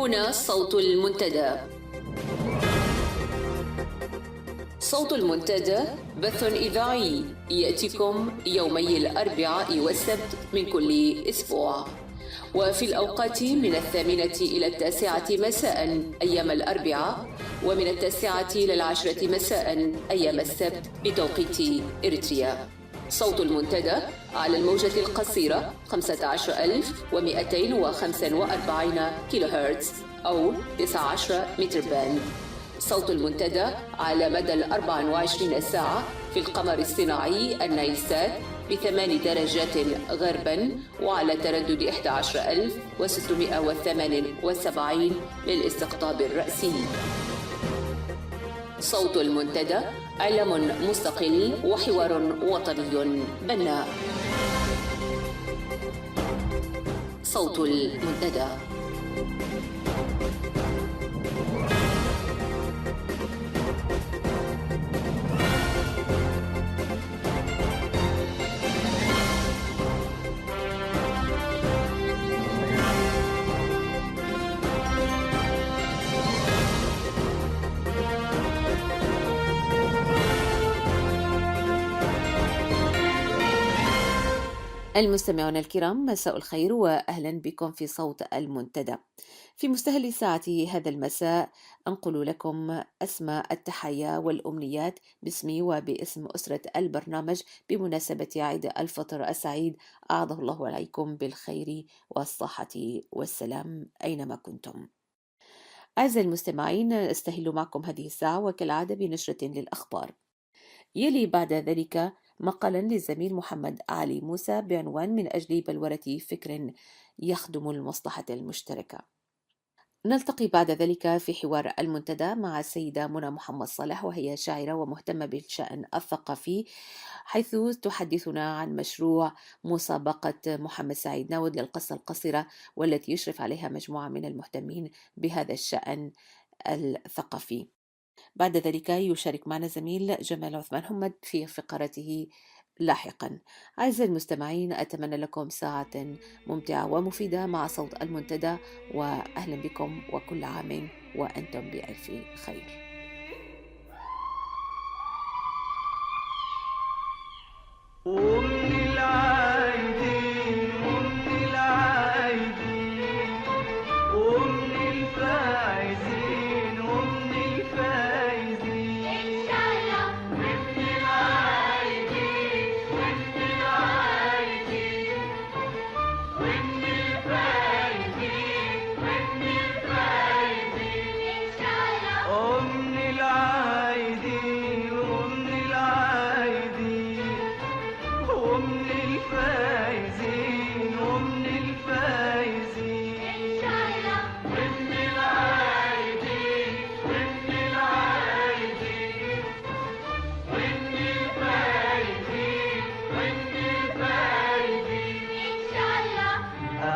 هنا صوت المنتدى. صوت المنتدى بث إذاعي يأتيكم يومي الأربعاء والسبت من كل أسبوع، وفي الأوقات من 8 إلى 9 مساء أيام الأربعاء، ومن 9 إلى 10 مساء أيام السبت بتوقيت إريتريا. صوت المنتدى على الموجة القصيرة 15245 كيلو هرتز أو 19 متر باند. صوت المنتدى على مدى 24 ساعة في القمر الصناعي النايلسات ب8 درجات غربا، وعلى تردد 11678 للاستقطاب الرأسي. صوت المنتدى إعلام مستقل وحوار وطني بناء. صوت المنتدى. المستمعون الكرام، مساء الخير وأهلا بكم في صوت المنتدى. في مستهل ساعة هذا المساء أنقل لكم أسمى التحايا والأمنيات باسمي وباسم أسرة البرنامج بمناسبة عيد الفطر السعيد، أعاده الله عليكم بالخير والصحة والسلام أينما كنتم. أعزائي المستمعين، أستهل معكم هذه الساعة وكالعادة بنشرة للأخبار، يلي بعد ذلك مقالا للزميل محمد علي موسى بعنوان من أجل بلورة فكر يخدم المصلحة المشتركة. نلتقي بعد ذلك في حوار المنتدى مع السيدة منى محمد صالح، وهي شاعرة ومهتمة بالشأن الثقافي، حيث تحدثنا عن مشروع مسابقة محمد سعيد ناود للقصة القصيرة، والتي يشرف عليها مجموعة من المهتمين بهذا الشأن الثقافي. بعد ذلك يشارك معنا زميل جمال عثمان حمد في فقرته لاحقا. أعزائي المستمعين، أتمنى لكم ساعة ممتعة ومفيدة مع صوت المنتدى، وأهلا بكم وكل عام وأنتم بألف خير.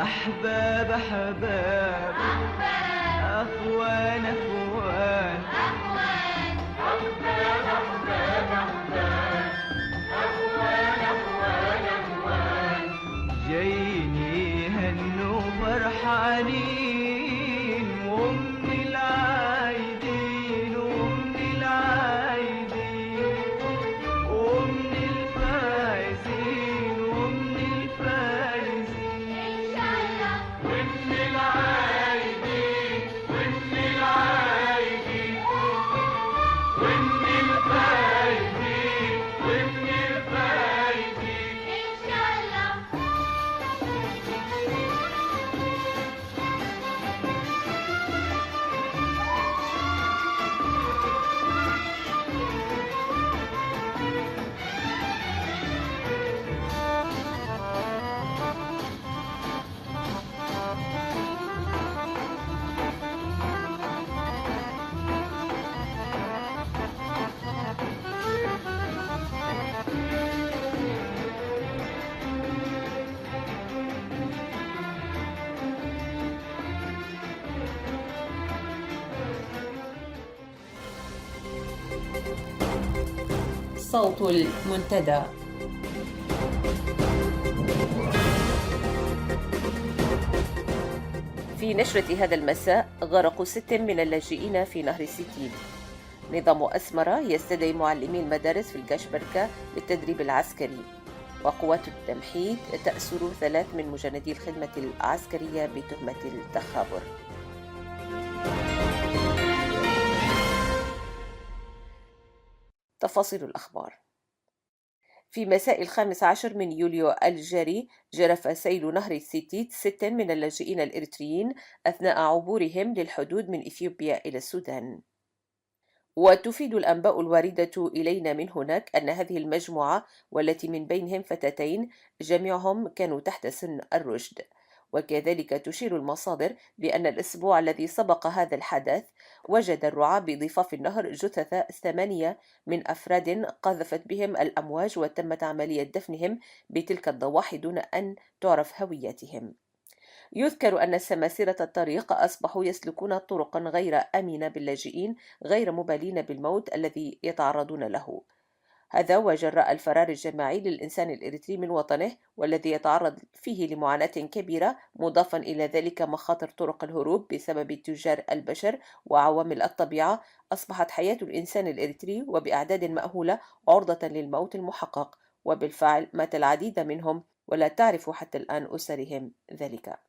أحباب أحباب أخوان أخوان أحباب أحباب أحباب أخوان أخوان جايين يهنوا فرحانين، وأم العايدين وأم العايدين وأم الفايزين وأم الفايزين وأم العايدين وأم العايدين وأم الفايزين وأم الفايزين إن شاء الله. صوت المنتدى. في نشرة هذا المساء: غرق 6 من اللاجئين في نهر الستيد. نظام أسمرة يستدعي معلمي المدارس في الكاشبركة للتدريب العسكري. وقوات التمحيد تأسر 3 من مجندي الخدمة العسكرية بتهمة التخابر. تفاصيل الأخبار. في مساء 15 من يوليو الجاري جرف سيل نهر الستيد 6 من اللاجئين الإريتريين أثناء عبورهم للحدود من إثيوبيا إلى السودان. وتفيد الأنباء الواردة إلينا من هناك أن هذه المجموعة، والتي من بينهم فتاتين جميعهم كانوا تحت سن الرشد. وكذلك تشير المصادر بأن الأسبوع الذي سبق هذا الحدث وجد الرعاة بضفاف النهر جثث 8 من أفراد قذفت بهم الأمواج، وتمت عملية دفنهم بتلك الضواحي دون أن تعرف هويتهم. يذكر أن سماسرة الطريق أصبحوا يسلكون طرقا غير آمنة باللاجئين غير مبالين بالموت الذي يتعرضون له. هذا وجراء الفرار الجماعي للإنسان الإريتري من وطنه، والذي يتعرض فيه لمعاناة كبيرة، مضافا إلى ذلك مخاطر طرق الهروب بسبب تجار البشر وعوامل الطبيعة. أصبحت حياة الإنسان الإريتري وبأعداد مأهولة عرضة للموت المحقق، وبالفعل مات العديد منهم ولا تعرف حتى الآن أسرهم ذلك.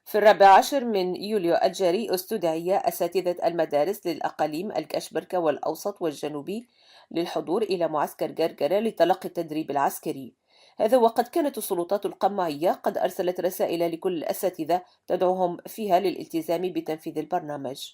في 14 من يوليو الجاري استدعي أساتذة المدارس للأقاليم الكاشبركة والأوسط والجنوبي للحضور إلى معسكر جرجرة لتلقي التدريب العسكري. هذا وقد كانت السلطات القمعية قد أرسلت رسائل لكل الأساتذة تدعوهم فيها للالتزام بتنفيذ البرنامج.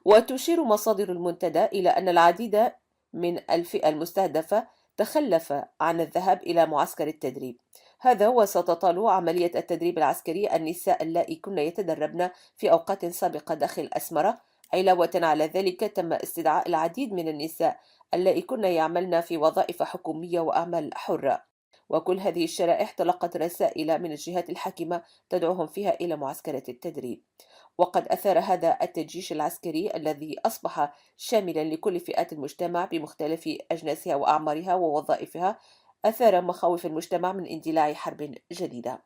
وتشير مصادر المنتدى إلى أن العديد من الفئة المستهدفة تخلف عن الذهاب إلى معسكر التدريب. هذا وستطال عملية التدريب العسكري النساء اللائي كن يتدربن في أوقات سابقة داخل أسمرة. علاوة على ذلك تم استدعاء العديد من النساء اللائي كن يعملن في وظائف حكومية وأعمال حرة. وكل هذه الشرائح تلقت رسائل من الجهات الحاكمة تدعوهم فيها إلى معسكرة التدريب. وقد أثار هذا التجيش العسكري الذي أصبح شاملا لكل فئات المجتمع بمختلف أجناسها وأعمارها ووظائفها، أثار مخاوف المجتمع من اندلاع حرب جديدة.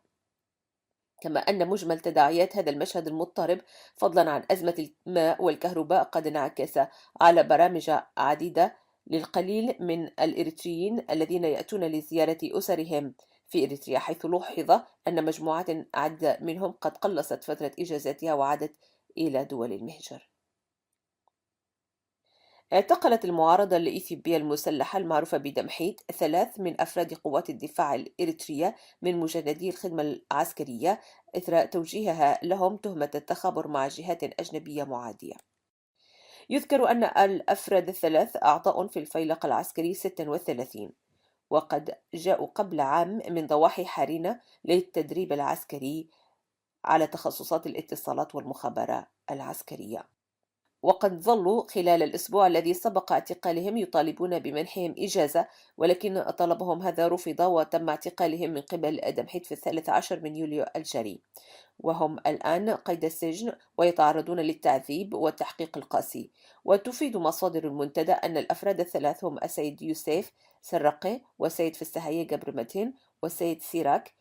كما أن مجمل تداعيات هذا المشهد المضطرب، فضلا عن أزمة الماء والكهرباء، قد انعكس على برامج عديدة للقليل من الإريتريين الذين يأتون لزيارة أسرهم في إريتريا، حيث لوحظ أن مجموعات عدة منهم قد قلصت فترة إجازاتها وعادت إلى دول المهجر. اعتقلت المعارضة الإثيوبية المسلحة المعروفة بدمحيد 3 من أفراد قوات الدفاع الإريترية من مجندي الخدمة العسكرية إثر توجيهها لهم تهمة التخابر مع جهات أجنبية معادية. يذكر أن الأفراد الثلاث أعضاء في الفيلق العسكري 36، وقد جاءوا قبل عام من ضواحي حارينة للتدريب العسكري على تخصصات الاتصالات والمخابرات العسكرية. وقد ظلوا خلال الأسبوع الذي سبق اعتقالهم يطالبون بمنحهم إجازة، ولكن طلبهم هذا رفض وتم اعتقالهم من قبل دمحيد في 13 من يوليو الجاري، وهم الآن قيد السجن ويتعرضون للتعذيب والتحقيق القاسي. وتفيد مصادر المنتدى أن الأفراد الثلاث هم السيد يوسف سرقي، والسيد فستحية جبر متين، والسيد سيراك،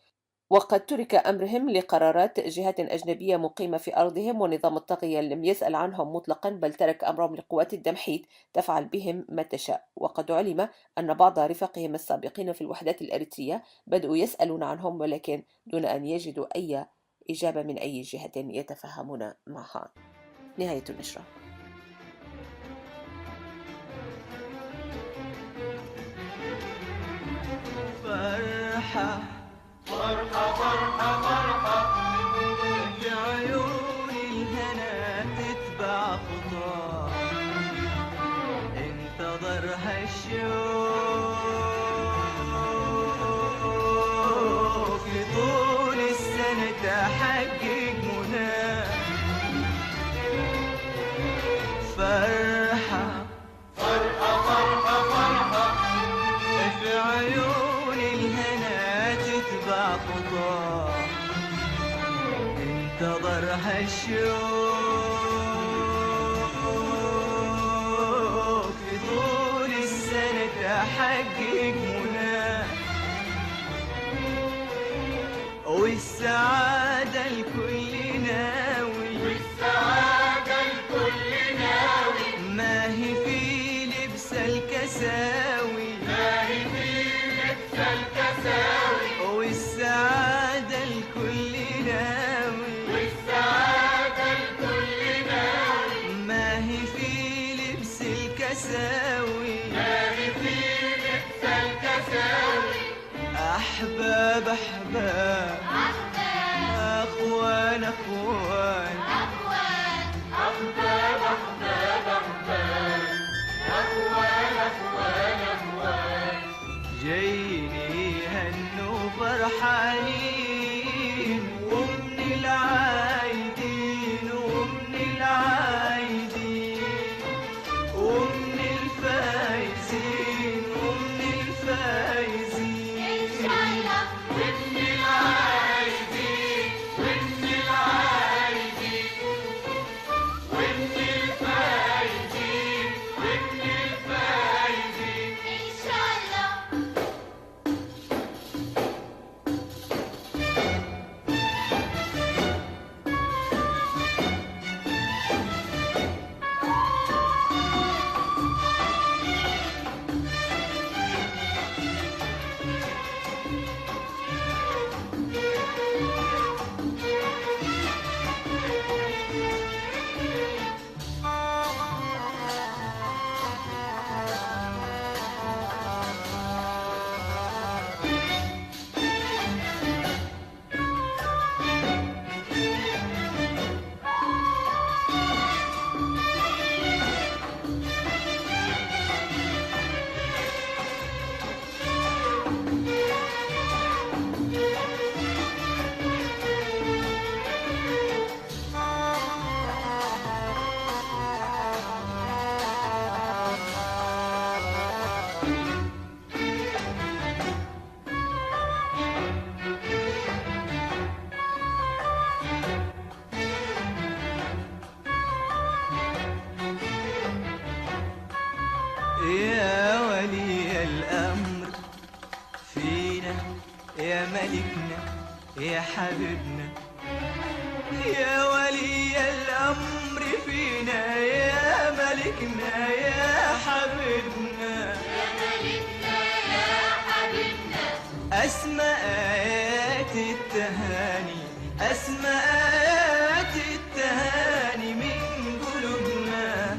وقد ترك أمرهم لقرارات جهات أجنبية مقيمة في أرضهم، ونظام الطاغية لم يسأل عنهم مطلقا، بل ترك أمرهم لقوات الدمحيد تفعل بهم ما تشاء. وقد علم أن بعض رفاقهم السابقين في الوحدات الأريترية بدأوا يسألون عنهم، ولكن دون أن يجدوا أي إجابة من أي جهة يتفاهمون معها. نهاية النشرة. فرحة فرحة فرحة فرحة في عيون الهنا تتبع خطاه، انتظرها الشوق في طول السنة تحقق مناه. فرحة فرحة فرحة فرحة في عيون الهنا تتبع خطاه، انتظرها الشوق في طول السنة تحقق مناه. والسعادة أحباب أحباب أخوان أخوان جايين يهنوا فرحانين ومن العايدين ومن العايدين ومن الفايزين ومن الفايزين إن شاء الله ومن العايدين ومن العايدين ومن الفايزين ومن الفايزين إن شاء الله. يا ولي الأمر فينا يا ملكنا يا حبيبنا يا ولي الأمر فينا يا ملكنا يا حبيبنا أسمى آيات التهاني أسمى آيات التهاني من قلوبنا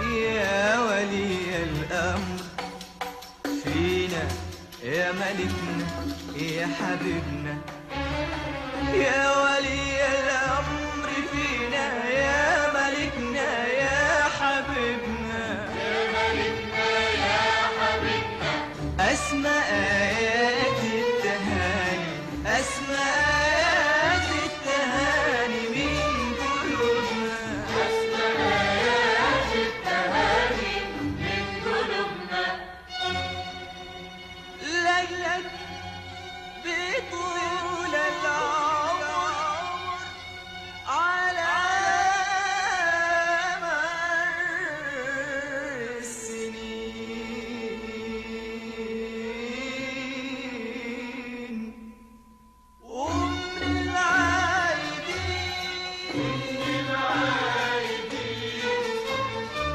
يا ولي الأمر فينا يا ملكنا يا حبيبنا يا ولي الأمر فينا يا ملكنا يا حبيبنا أسمى آيات التهاني أسمى آيات التهاني من قلوبنا ليلك بطول العمر على مر السنين ومن العايدين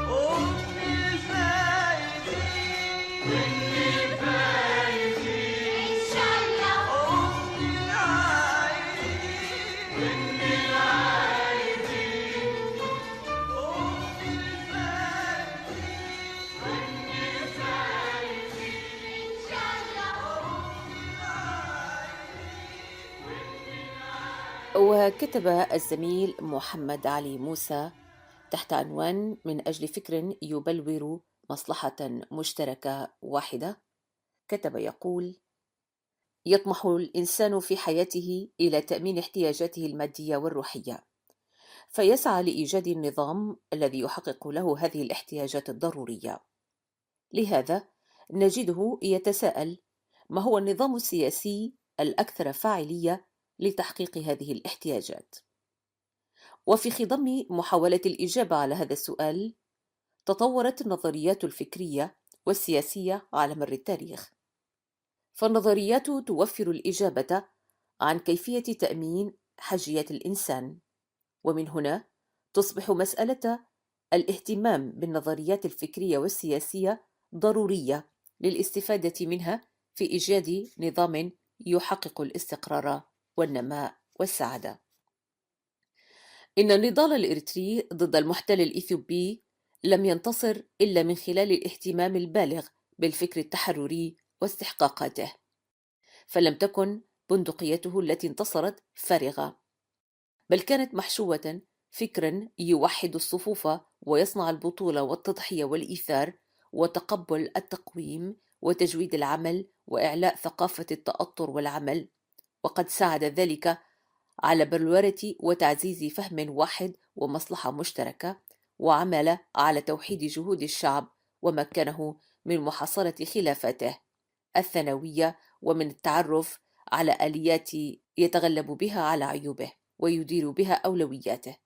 ومن الفايدين إن شاء الله ومن العايدين ومن الفايدين إن شاء الله. وكتب الزميل محمد علي موسى تحت عنوان من أجل فكر يبلور مصلحة مشتركة واحدة، كتب يقول: يطمح الإنسان في حياته إلى تأمين احتياجاته المادية والروحية، فيسعى لإيجاد النظام الذي يحقق له هذه الاحتياجات الضرورية. لهذا نجده يتساءل: ما هو النظام السياسي الأكثر فاعلية لتحقيق هذه الاحتياجات؟ وفي خضم محاولة الإجابة على هذا السؤال، تطورت النظريات الفكرية والسياسية على مر التاريخ، فالنظريات توفر الإجابة عن كيفية تأمين حاجيات الإنسان، ومن هنا تصبح مسألة الاهتمام بالنظريات الفكرية والسياسية ضرورية للاستفادة منها في إيجاد نظام يحقق الاستقرار والنماء والسعادة. إن النضال الإريتري ضد المحتل الإثيوبي لم ينتصر إلا من خلال الاهتمام البالغ بالفكر التحرري واستحقاقاته، فلم تكن بندقيته التي انتصرت فارغة، بل كانت محشوة فكرا يوحد الصفوف ويصنع البطولة والتضحية والإيثار وتقبل التقويم وتجويد العمل وإعلاء ثقافة التأطر والعمل، وقد ساعد ذلك على بلورة وتعزيز فهم واحد ومصلحة مشتركة، وعمل على توحيد جهود الشعب ومكنه من محاصرة خلافاته الثانوية ومن التعرف على آليات يتغلب بها على عيوبه ويدير بها أولوياته.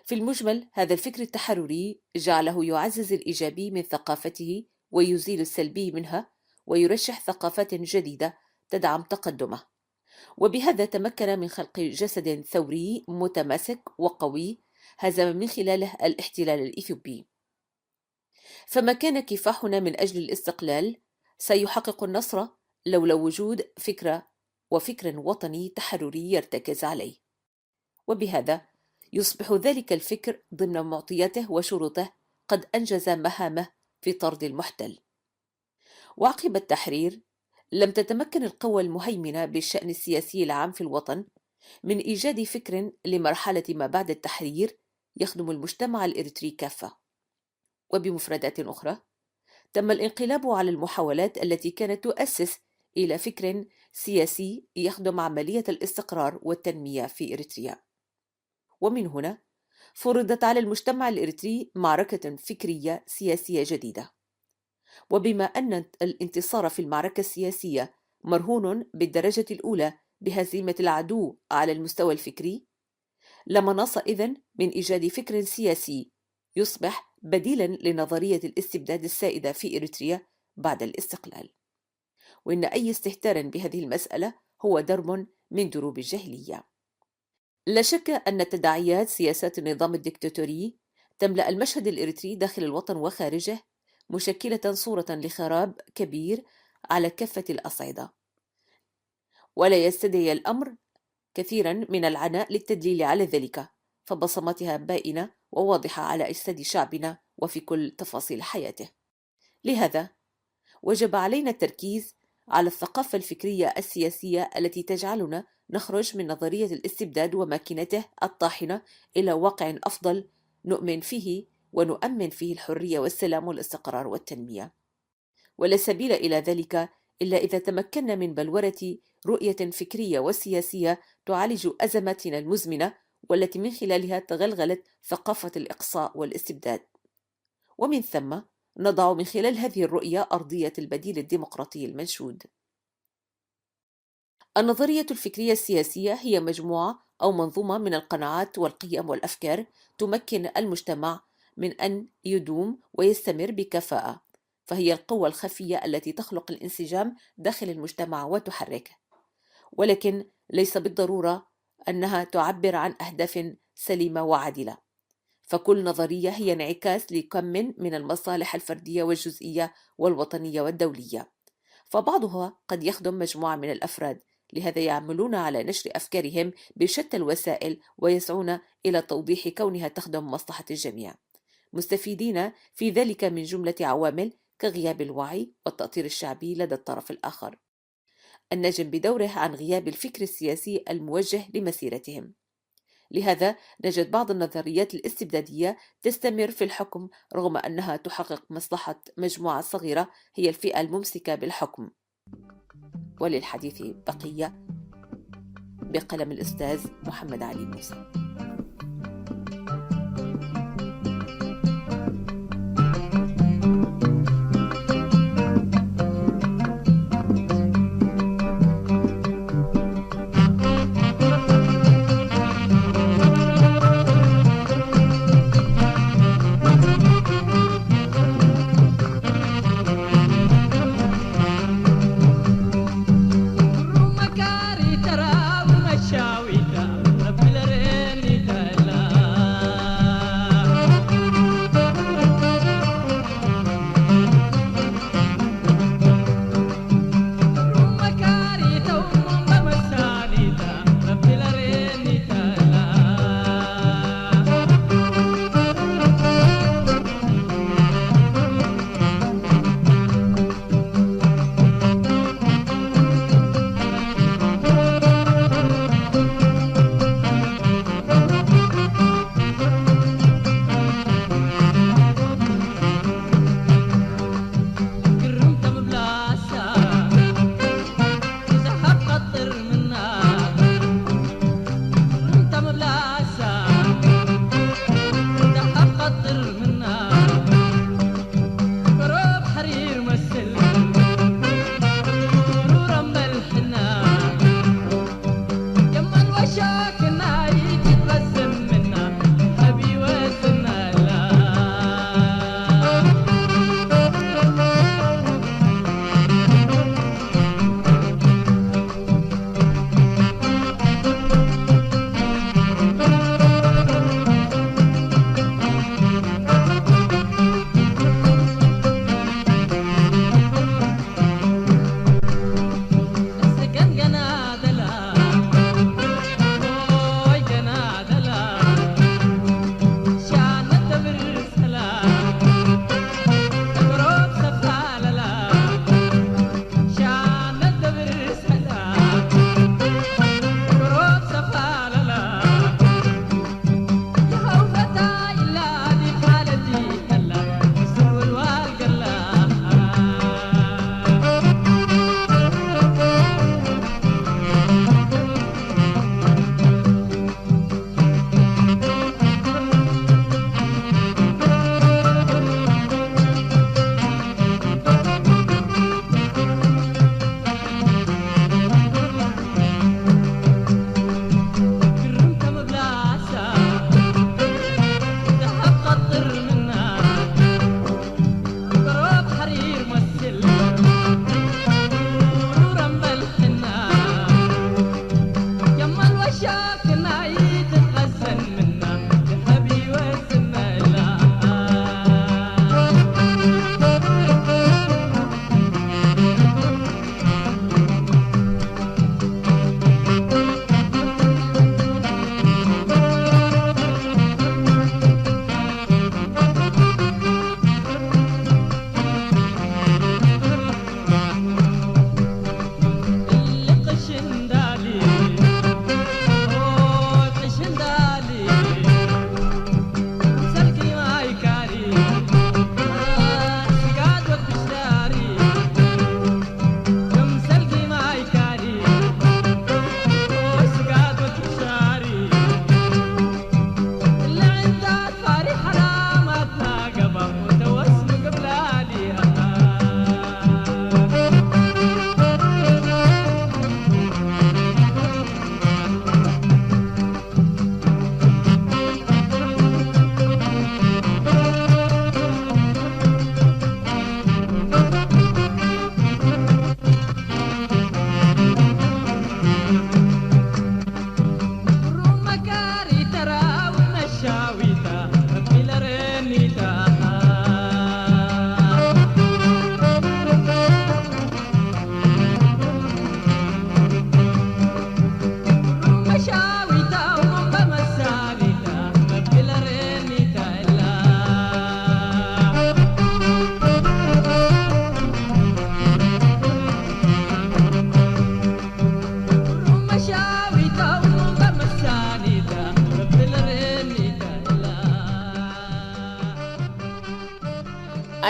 في المجمل هذا الفكر التحرري جعله يعزز الإيجابي من ثقافته ويزيل السلبي منها ويرشح ثقافات جديدة تدعم تقدمه، وبهذا تمكن من خلق جسد ثوري متماسك وقوي هزم من خلاله الاحتلال الإثيوبي. فما كان كفاحنا من أجل الاستقلال سيحقق النصر لولا وجود فكر وطني تحرري يرتكز عليه، وبهذا يصبح ذلك الفكر ضمن معطياته وشروطه قد أنجز مهامه في طرد المحتل. وعقب التحرير لم تتمكن القوى المهيمنة بالشأن السياسي العام في الوطن من إيجاد فكر لمرحلة ما بعد التحرير يخدم المجتمع الإريتري كافة. وبمفردات أخرى، تم الانقلاب على المحاولات التي كانت تؤسس إلى فكر سياسي يخدم عملية الاستقرار والتنمية في إريتريا. ومن هنا فرضت على المجتمع الإريتري معركة فكرية سياسية جديدة. وبما أن الانتصار في المعركة السياسية مرهون بالدرجة الأولى بهزيمة العدو على المستوى الفكري، لا مناص إذن من إيجاد فكر سياسي يصبح بديلا لنظرية الاستبداد السائدة في إريتريا بعد الاستقلال. وإن أي استهتار بهذه المسألة هو درب من دروب الجاهلية. لا شك أن تداعيات سياسات النظام الدكتاتوري تملأ المشهد الإريتري داخل الوطن وخارجه، مشكلة صورة لخراب كبير على كافة الأصعدة، ولا يستدعي الأمر كثيرا من العناء للتدليل على ذلك، فبصمتها بائنة وواضحة على أجساد شعبنا وفي كل تفاصيل حياته. لهذا وجب علينا التركيز على الثقافة الفكرية السياسية التي تجعلنا نخرج من نظرية الاستبداد وماكنته الطاحنة إلى واقع أفضل نؤمن فيه ونؤمن فيه الحرية والسلام والاستقرار والتنمية. ولا سبيل إلى ذلك إلا إذا تمكنا من بلورة رؤية فكرية وسياسية تعالج أزماتنا المزمنة والتي من خلالها تغلغلت ثقافة الإقصاء والاستبداد، ومن ثم نضع من خلال هذه الرؤية أرضية البديل الديمقراطي المنشود. النظرية الفكرية السياسية هي مجموعة أو منظومة من القناعات والقيم والأفكار تمكن المجتمع من أن يدوم ويستمر بكفاءة، فهي القوة الخفية التي تخلق الانسجام داخل المجتمع وتحركه، ولكن ليس بالضرورة أنها تعبر عن أهداف سليمة وعادلة، فكل نظرية هي انعكاس لكم من المصالح الفردية والجزئية والوطنية والدولية، فبعضها قد يخدم مجموعة من الأفراد، لهذا يعملون على نشر أفكارهم بشتى الوسائل ويسعون إلى توضيح كونها تخدم مصلحة الجميع، مستفيدين في ذلك من جملة عوامل كغياب الوعي والتأطير الشعبي لدى الطرف الآخر، الناجم بدوره عن غياب الفكر السياسي الموجه لمسيرتهم. لهذا نجد بعض النظريات الاستبدادية تستمر في الحكم رغم أنها تحقق مصلحة مجموعة صغيرة هي الفئة الممسكة بالحكم. وللحديث بقية، بقلم الأستاذ محمد علي موسى. Rumah kari cara rumah syawita, bila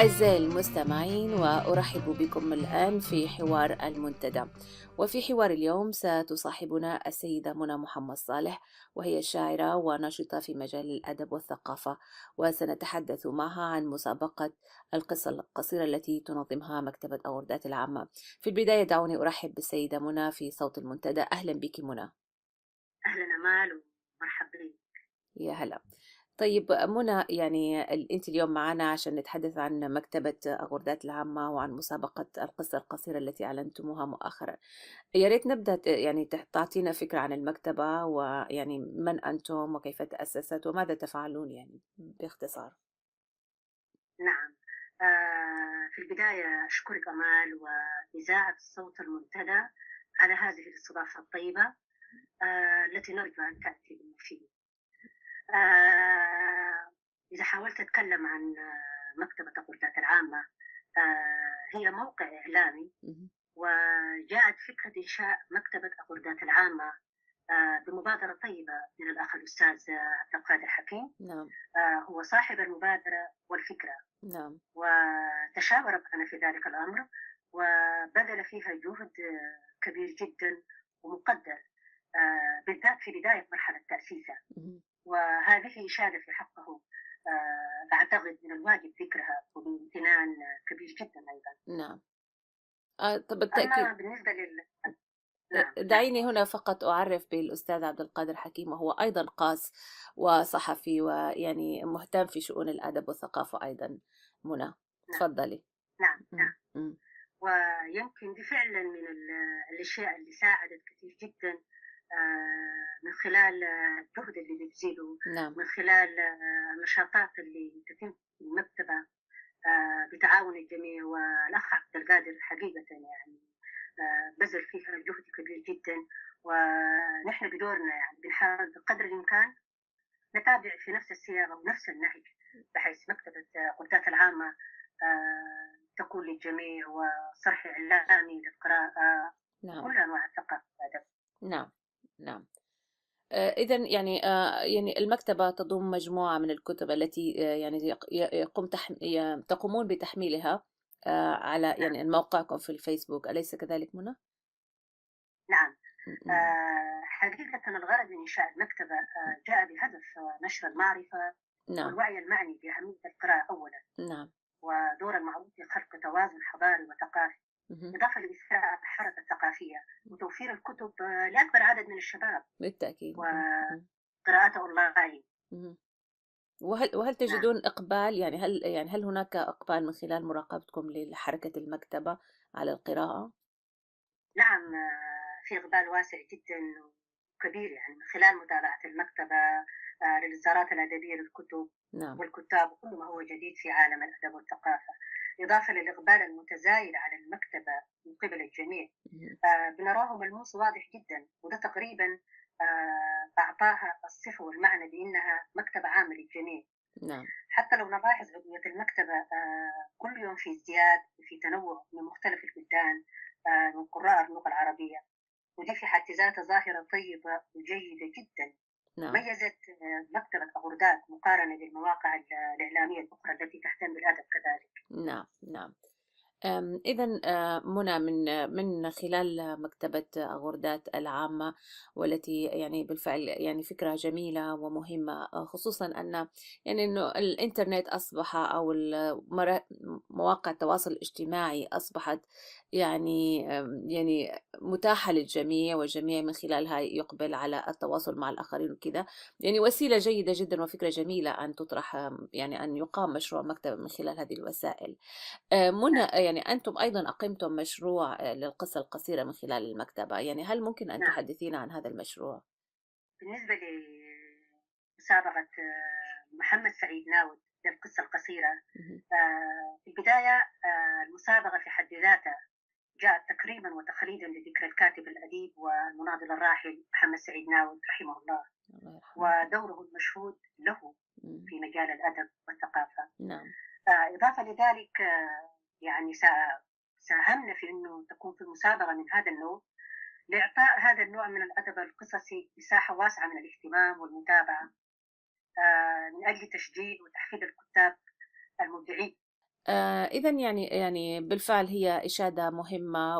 أعزائي المستمعين، وأرحب بكم الآن في حوار المنتدى. وفي حوار اليوم ستصاحبنا السيدة منى محمد صالح، وهي شاعرة وناشطة في مجال الأدب والثقافة، وسنتحدث معها عن مسابقة القصة القصيرة التي تنظمها مكتبة أوردات العامة. في البداية دعوني أرحب بالسيدة منى في صوت المنتدى. أهلا بك منى. أهلًا أمال ومرحبًا. يا هلا. طيب منى، يعني أنت اليوم معنا عشان نتحدث عن مكتبة أغردات العامة وعن مسابقة القصة القصيرة التي أعلنتموها مؤخرا. يا ريت نبدأ يعني تعطينا فكرة عن المكتبة، ويعني من أنتم وكيف تأسست وماذا تفعلون يعني باختصار. نعم، في البداية أشكرك أمال وإذاعة صوت المنتدى على هذه الاستضافة الطيبة التي نرجو أن تأتي بالمفيد. إذا حاولت أتكلم عن مكتبة أغردات العامة، هي موقع إعلامي، مهم. وجاءت فكرة إنشاء مكتبة أغردات العامة بمبادرة طيبة من الأخ الأستاذ عبد القادر حكيم. نعم. هو صاحب المبادرة والفكرة، نعم. وتشاور معنا في ذلك الأمر، وبذل فيها جهد كبير جدا ومقدر، بالذات في بداية مرحلة تأسيسه، مهم. وهذه إشادة في حقه. أعتقد من الواجب ذكرها وبامتنان كبير جدا أيضا. نعم. طب أما بالتأكيد. بالنسبة نعم نعم. دعيني هنا فقط أعرف بالأستاذ عبد القادر حكيم، وهو أيضا قاص وصحفي ويعني مهتم في شؤون الأدب والثقافة أيضا. منى، نعم تفضلي. نعم مم. نعم. مم. ويمكن دي فعلا من الأشياء اللي ساعدت كثير جدا، من خلال الجهد اللي بيبذله، نعم. من خلال النشاطات اللي تتم في المكتبة بتعاون الجميع. والأخ عبد القادر حقيقة يعني بذل فيها جهد كبير جدا، ونحن بدورنا يعني بنحاول بقدر الإمكان نتابع في نفس السياق ونفس النهج، بحيث مكتبة قدات العامة تكون للجميع، وصرح إعلامي للقراءة نعم. وكل أنواع الثقافة والأدب. نعم. نعم. إذا يعني يعني المكتبة تضم مجموعة من الكتب التي يعني تقومون بتحميلها على نعم يعني موقعكم في الفيسبوك، أليس كذلك منى؟ نعم. نعم. حقيقة الغرض من إنشاء المكتبة جاء بهدف نشر المعرفة نعم. والوعي المعني بأهمية القراءة أولا، نعم. ودور المعروف في خلق توازن حضاري وثقافي، مهم. إضافة لإثراء الحركة الثقافية وتوفير الكتب لأكبر عدد من الشباب، بالتأكيد. مم. وقراءة أونلاين. مهم. وهل نعم تجدون إقبال، يعني هل هناك إقبال من خلال مراقبتكم لحركة المكتبة على القراءة؟ نعم. في إقبال واسع جدا وكبير، يعني من خلال متابعة المكتبة للإصدارات الأدبية للكتب نعم. والكتاب وكل ما هو جديد في عالم الأدب والثقافة، إضافة للإقبال المتزايد على المكتبة من قبل الجميع. مهم. بنراه ملموس واضح جدا، وده تقريبا أعطاها الصفة والمعنى بأنها مكتبة عامة للجميع. نعم. حتى لو نلاحظ عضوية المكتبة كل يوم في ازدياد وفي تنوع من مختلف البلدان من قراء اللغة العربية، ودي في حد ذاتها ظاهرة طيبة وجيدة جدا. نعم. ميزت مكتبة أغردات مقارنة بالمواقع الإعلامية الأخرى التي تهتم بالأدب كذلك. نعم. نعم. إذا منى، من خلال مكتبة غردات العامة، والتي يعني بالفعل يعني فكرة جميلة ومهمة، خصوصا أن يعني إنه الإنترنت أصبح، أو مواقع التواصل الاجتماعي أصبحت يعني يعني متاحة للجميع، والجميع من خلالها يقبل على التواصل مع الآخرين وكذا. يعني وسيلة جيدة جدا وفكرة جميلة أن تطرح، يعني أن يقام مشروع مكتبة من خلال هذه الوسائل. منى، نعم يعني أنتم أيضا أقمتم مشروع للقصة القصيرة من خلال المكتبة، يعني هل ممكن أن نعم. تحدثينا عن هذا المشروع؟ بالنسبة لمسابقة محمد سعيد ناود للقصة القصيرة، مهم. في البداية المسابقة في حد ذاتها جاءت تكريما وتخليدا لذكرى الكاتب الأديب والمناضل الراحل محمد سعيد ناود رحمه الله، الله يرحمه. ودوره المشهود له مم. في مجال الأدب والثقافة. نعم. إضافة لذلك يعني ساهمنا في أنه تكون في مسابقة من هذا النوع لإعطاء هذا النوع من الأدب القصصي مساحة واسعة من الاهتمام والمتابعة، من أجل تشجيع وتحفيز الكتاب المبدعين. إذًا يعني بالفعل هي إشادة مهمة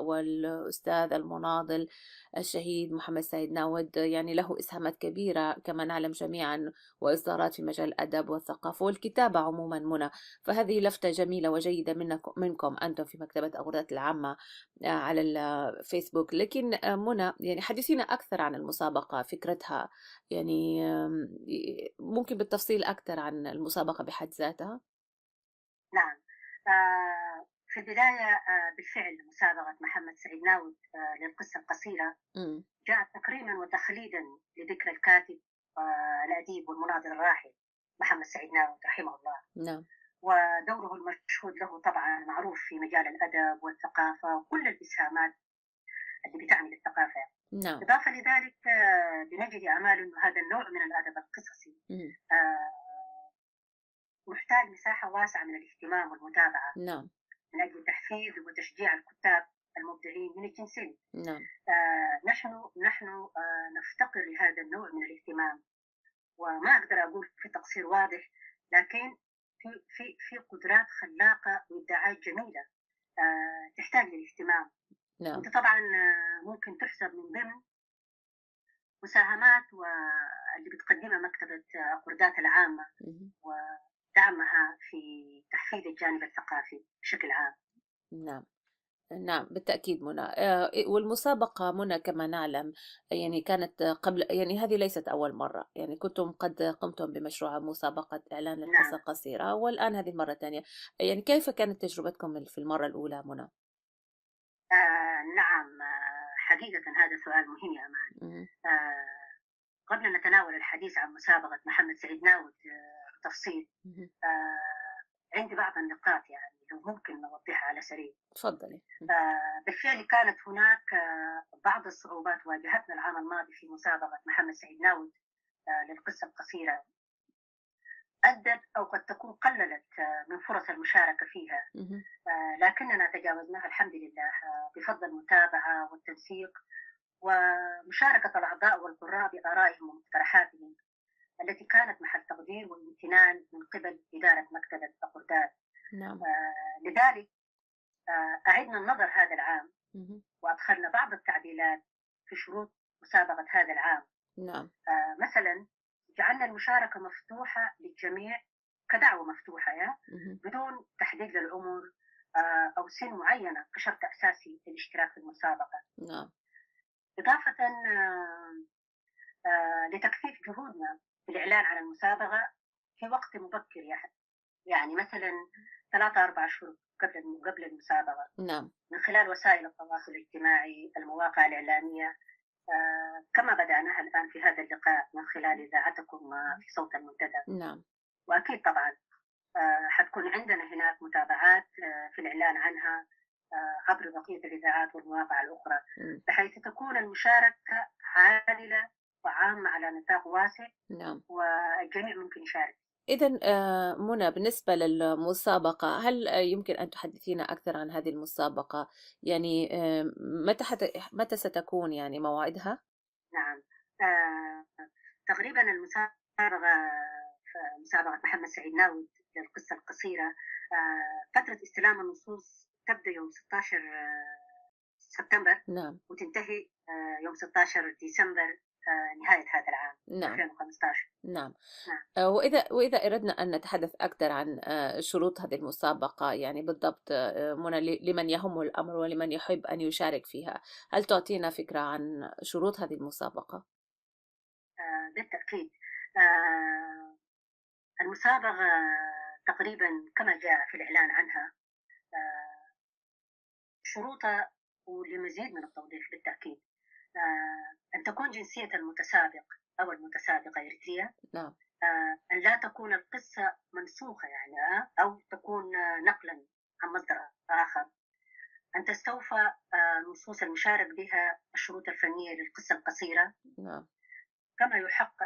والأستاذ المناضل الشهيد محمد سيد ناود يعني له إسهامات كبيرة كما نعلم جميعًا، وإصدارات في مجال الأدب والثقافة والكتابة عمومًا منى، فهذه لفتة جميلة وجيدة منكم أنتم في مكتبة أغردات العامة على الفيسبوك، لكن منى يعني حدثينا أكثر عن المسابقة، فكرتها يعني ممكن بالتفصيل أكثر عن المسابقة بحد ذاتها؟ نعم. في البداية بالفعل مسابقة محمد سعيد ناود للقصة القصيرة إمم، جاءت تكريما وتخليدا لذكرى الكاتب الأديب والمناضل الراحل محمد سعيد ناود رحمه الله. نعم. ودوره المشهود له طبعا معروف في مجال الأدب والثقافة وكل الإسهامات اللي بتعني للثقافة. نعم، إضافة لذلك بنجد أمال أنه هذا النوع من الأدب القصصي إمم، آه، محتاج مساحة واسعة من الاهتمام والمتابعة نعم، من أجل تحفيز وتشجيع الكتاب المبدعين من الجنسين. نعم، نحن نفتقر لهذا النوع من الاهتمام، وما أقدر أقول في تقصير واضح، لكن في قدرات خلاقة وإبداعات جميلة تحتاج للاهتمام. نعم، وأنت طبعا ممكن تحسب من ضمن مساهمات واللي بتقدمها مكتبة قردات العامة اهم، ودعمها في تحفيز الجانب الثقافي بشكل عام. نعم، نعم، بالتأكيد منى. والمسابقة منى كما نعلم يعني كانت قبل يعني هذه ليست أول مرة، يعني كنتم قد قمتم بمشروع مسابقة إعلان للقصة نعم. القصيرة، والآن هذه المرة الثانية، يعني كيف كانت تجربتكم في المرة الأولى منى؟ نعم. حقيقة هذا سؤال مهم يا أمان. اهم، آه قبل أن نتناول الحديث عن مسابقة محمد سعيد ناود بتفصيل، اهم، عندي بعض النقاط يعني لو ممكن نوضحها على سريع. تفضلي. بالفعل كانت هناك بعض الصعوبات واجهتنا العام الماضي في مسابقة محمد سعيد ناود للقصة القصيرة، أدت أو قد تكون قللت من فرص المشاركة فيها، اهم، لكننا تجاوزناها الحمد لله بفضل المتابعة والتنسيق ومشاركة الأعضاء والقراء بآرائهم ومقترحاتهم التي كانت محل تقدير وامتنان من قبل إدارة مكتبة بغداد. نعم، لذلك أعدنا النظر هذا العام اهم، وأدخلنا بعض التعديلات في شروط مسابقة هذا العام. نعم، مثلا جعلنا المشاركة مفتوحة للجميع كدعوة مفتوحة اهم، بدون تحديد للعمر أو سن معينة كشرط أساسي للاشتراك في المسابقة. نعم، إضافة لتكثيف جهودنا في الإعلان عن المسابقة في وقت مبكر، يعني مثلا 3 4 أشهر قبل المسابقة نعم، من خلال وسائل التواصل الاجتماعي المواقع الإعلامية، كما بدأناها الآن في هذا اللقاء من خلال إذاعتكم في صوت المنتدى. نعم، وأكيد طبعا حتكون عندنا هناك متابعات في الإعلان عنها عبر بقية الإذاعات والمواقع الأخرى، إمم، بحيث تكون المشاركة عادلة وعامة على نطاق واسع نعم. والجميع ممكن يشارك. إذًا منى بالنسبة للمسابقة، هل يمكن أن تحدثينا أكثر عن هذه المسابقة؟ يعني متى ستكون يعني موعدها؟ نعم. آه، تقريبا المسابقة مسابقة محمد سعيد ناود للقصة القصيرة فترة استلام النصوص تبدأ يوم 16 سبتمبر نعم، وتنتهي يوم 16 ديسمبر نهاية هذا العام نعم، 2015. نعم. نعم. وإذا أردنا أن نتحدث أكثر عن شروط هذه المسابقة يعني بالضبط منى لمن يهمه الأمر ولمن يحب أن يشارك فيها، هل تعطينا فكرة عن شروط هذه المسابقة؟ بالتأكيد. آه، المسابقة تقريبا كما جاء في الإعلان عنها آه، شروطها ولمزيد من التوضيح بالتأكيد أن تكون جنسية المتسابق أو المتسابقة إريتريا، نعم، أن لا تكون القصة منسوخة يعني أو تكون نقلا عن مصدر آخر، أن تستوفى نصوص المشارك بها الشروط الفنية للقصة القصيرة، نعم، كما يحق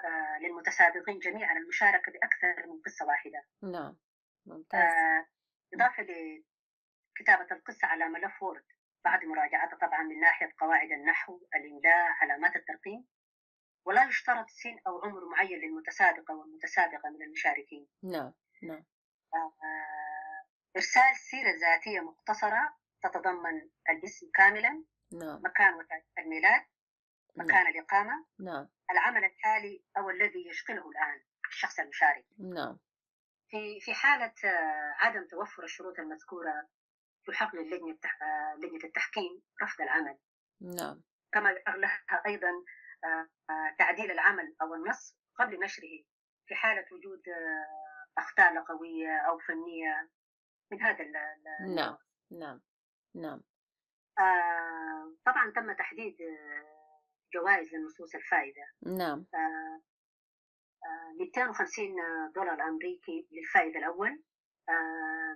للمتسابقين جميعا المشاركة بأكثر من قصة واحدة. نعم، ممتاز. آه، إضافة لكتابة القصة على ملف وورد بعد مراجعتها طبعا من ناحية قواعد النحو الإملاء علامات الترقيم، ولا يشترط سن أو عمر معين للمتسابقة والمتسابقة من المشاركين. نعم، نعم، آه، إرسال سيرة ذاتية مختصرة تتضمن الاسم كاملا، نعم، مكان وتاريخ الميلاد، نعم، مكان الإقامة، نعم، العمل الحالي أو الذي يشغله الآن الشخص المشارك. نعم، في حالة عدم توفر الشروط المذكورة يحق لجنة التحكيم رفض العمل، نعم، كما يحق لها أيضا تعديل العمل أو النص قبل نشره في حالة وجود أخطاء لغوية أو فنية من هذا نعم، النوع. نعم، نعم، طبعا تم تحديد جوائز للنصوص الفائدة، نعم، 250 دولار أمريكي للفائد الأول،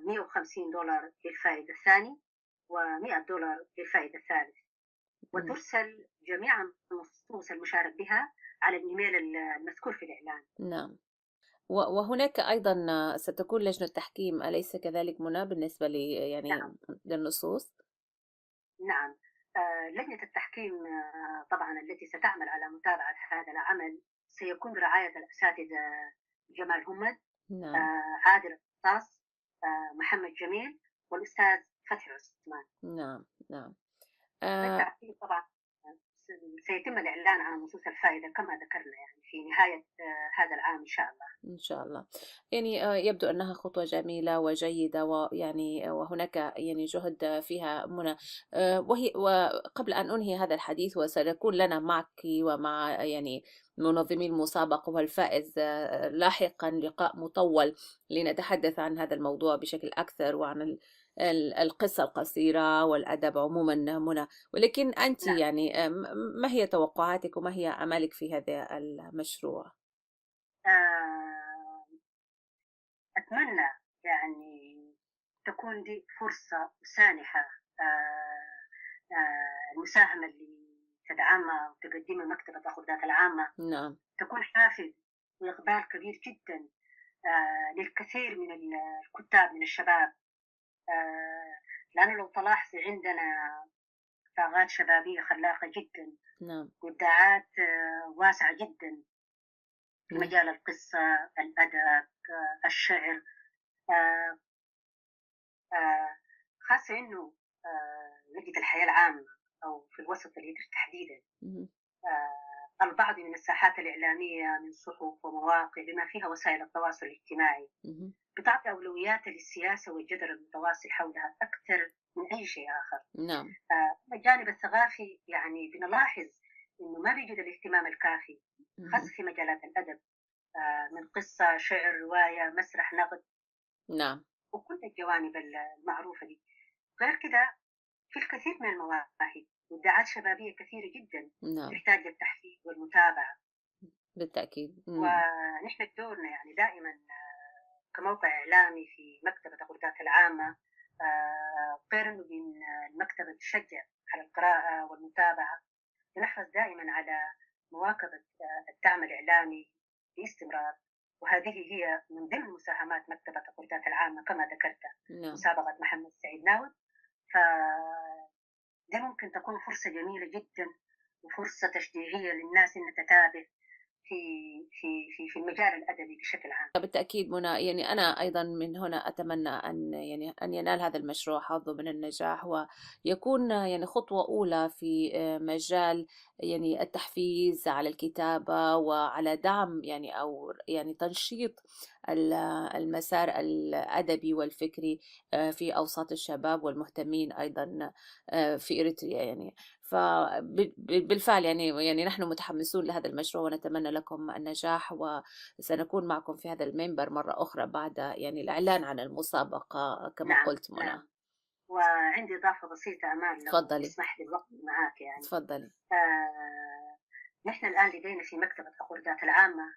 150 دولار للفائد الثاني، و100 دولار للفائد الثالث. وترسل جميع النصوص المشارك بها على الإيميل المذكور في الإعلان. نعم. وهناك أيضًا ستكون لجنة تحكيم، أليس كذلك منى بالنسبة نعم، يعني للنصوص؟ نعم. لجنة التحكيم طبعا التي ستعمل على متابعة هذا العمل سيكون برعاية الأساتذة جمال همد، نعم، عادل القصاص، محمد جميل، والأستاذ فتحي عثمان. نعم، نعم. بالتأكيد طبعا سيتم الإعلان عن نصوص الفائدة كما ذكرنا يعني في نهاية هذا العام إن شاء الله. إن شاء الله. يعني يبدو أنها خطوة جميلة وجيدة، ويعني وهناك يعني جهد فيها منى. وقبل أن أنهي هذا الحديث، وسيكون لنا معك ومع يعني منظمي المسابقة والفائز لاحقا لقاء مطول لنتحدث عن هذا الموضوع بشكل أكثر، وعن القصة القصيرة والأدب عموما منى. ولكن أنت نعم. يعني ما هي توقعاتك وما هي آمالك في هذا المشروع؟ آه، أتمنى يعني تكون دي فرصة سانحة، المساهمة اللي تدعمها وتقدمها مكتبة أخو ذات العامة نعم، تكون حافز وإقبال كبير جدا للكثير من الكتاب من الشباب. لأنه لو تلاحظي عندنا طاقات شبابية خلاقة جدا نعم، وإبداعات واسعة جدا في نعم. مجال القصة، الأدب، الشعر. آه، آه، خاصة إنه نجد الحياة العامة أو في الوسط الإداري تحديدا اهم، البعض من الساحات الإعلامية من صحف ومواقع بما فيها وسائل التواصل الاجتماعي اهم، بتعطي أولويات للسياسة والجدل المتواصل حولها أكثر من أي شيء آخر. نعم، الجانب الثقافي يعني بنلاحظ إنه ما بيوجد الاهتمام الكافي خاصة اهم، في مجالات الأدب، من قصة، شعر، رواية، مسرح، نقد، نعم، وكل الجوانب المعروفة دي. غير كده في الكثير من المواهب وإبداعات شبابية كثيرة جدا نعم، تحتاج للتحفيز والمتابعة. بالتأكيد، ونحن دورنا يعني دائما كموقع إعلامي في مكتبة الغرفات العامة، غير أنه من المكتبة تشجع على القراءة والمتابعة، نحرص دائما على مواكبة الدعم الإعلامي باستمرار. وهذه هي من ضمن مساهمات مكتبة الغرفات العامة كما ذكرت نعم. مسابقة محمد سعيد ناود. ف دي ممكن تكون فرصة جميلة جدا وفرصة تشجيعية للناس إن تتابع في في المجال الأدبي بشكل عام. بالتأكيد منى، يعني أنا أيضا من هنا أتمنى أن يعني أن ينال هذا المشروع حظه من النجاح، ويكون يعني خطوة أولى في مجال يعني التحفيز على الكتابة، وعلى دعم يعني أو يعني تنشيط المسار الأدبي والفكري في أوساط الشباب والمهتمين أيضا في إريتريا يعني. فبالفعل يعني نحن متحمسون لهذا المشروع، ونتمنى لكم النجاح، سنكون معكم في هذا المنبر مرة أخرى بعد يعني الإعلان عن المسابقة كما نعم، قلت منى. نعم. وعندي إضافة بسيطة أمان لو تفضلي، يسمح لي الوقت معاك يعني. تفضلي. آه نحن الآن لدينا في مكتبة الغرفات العامة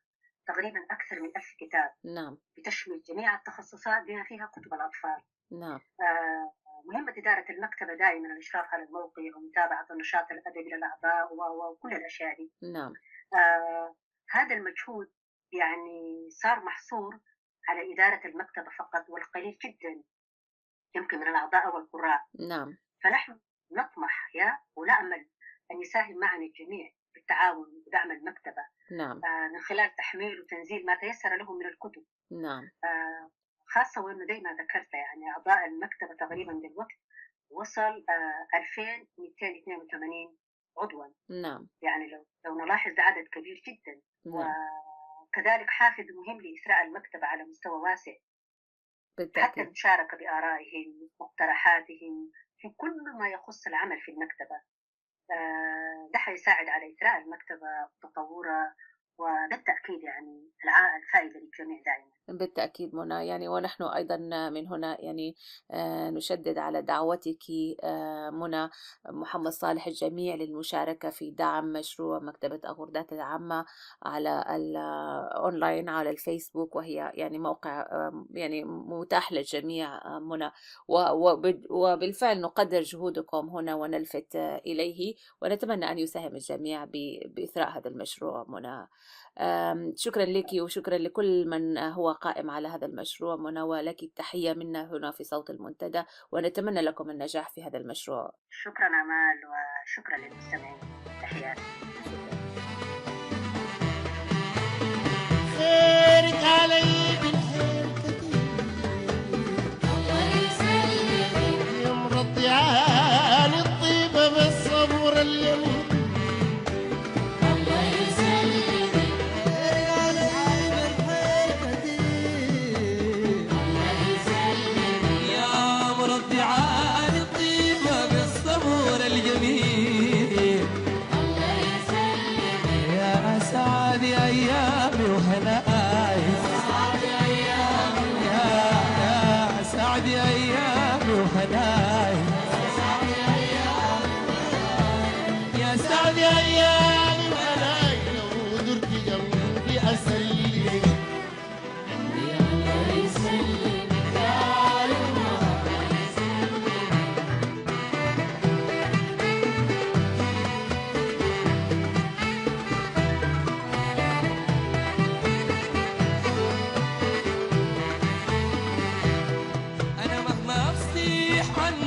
تقريبا أكثر من 1000 كتاب نعم، بتشمل جميع التخصصات بما فيها كتب الأطفال. نعم، آه مهمة إدارة المكتبة دائما الإشراف على الموقع ومتابعة النشاط الأدبي للأعضاء وكل الأشياء دي. نعم، هذا المجهود يعني صار محصور على إدارة المكتبة فقط والقليل جدا يمكن من الأعضاء والقراء. نعم، فنحن نطمح ونأمل أن يساهم معنا الجميع بالتعاون ودعم المكتبة نعم، من خلال تحميل وتنزيل ما تيسر لهم من الكتب، نعم، آه، خاصة وإنه زي ما ذكرت يعني أعضاء المكتبة تقريبا دلوقتي وصل 2282 عضوا. نعم. يعني لو نلاحظ ده عدد كبير جدا. نعم. وكذلك حافز مهم لإسراء المكتبة على مستوى واسع، حتى بالتأكيد. المشاركة بآرائهم مقترحاتهم في كل ما يخص العمل في المكتبة. ده حيساعد على إثراء المكتبة وتطورها، وده التأكيد يعني الفائدة للجميع دائما. بالتأكيد منى، يعني ونحن أيضا من هنا يعني نشدد على دعوتك منى محمد صالح الجميع للمشاركة في دعم مشروع مكتبة أغردات العامة على الأونلاين على الفيسبوك، وهي يعني موقع يعني متاح للجميع منى، وبالفعل نقدر جهودكم هنا ونلفت إليه، ونتمنى أن يساهم الجميع بإثراء هذا المشروع منى. شكرا لك وشكرا لكل من هو قائم على هذا المشروع منى، ولك التحية منا هنا في صوت المنتدى، ونتمنى لكم النجاح في هذا المشروع. شكرا أمال، وشكرا للمستمعين. تحياتي. خيرك علي بالخير كتير، يا مرضياني الطيبة بالصبر اليمين.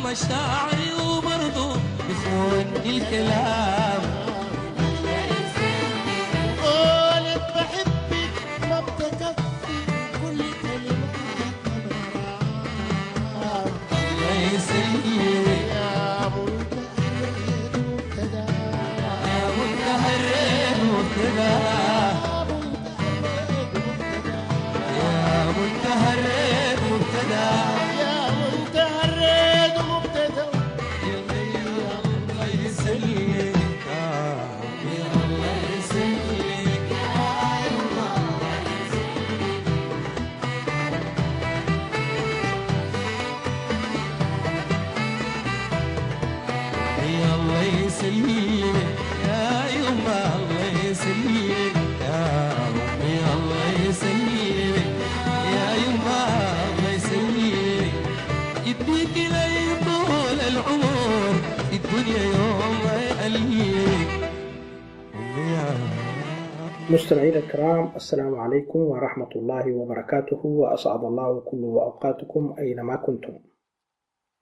مشاعري وبرضو بخوني الكلام، قولت بحبك ما بتكفي كل كلمات غرام. الله يسلمك يا منتهى مبتدا، يا منتهى مبتدا، يا منتهى مبتدا. مستمعينا الكرام، السلام عليكم ورحمة الله وبركاته، وأسعد الله كل أوقاتكم أينما كنتم.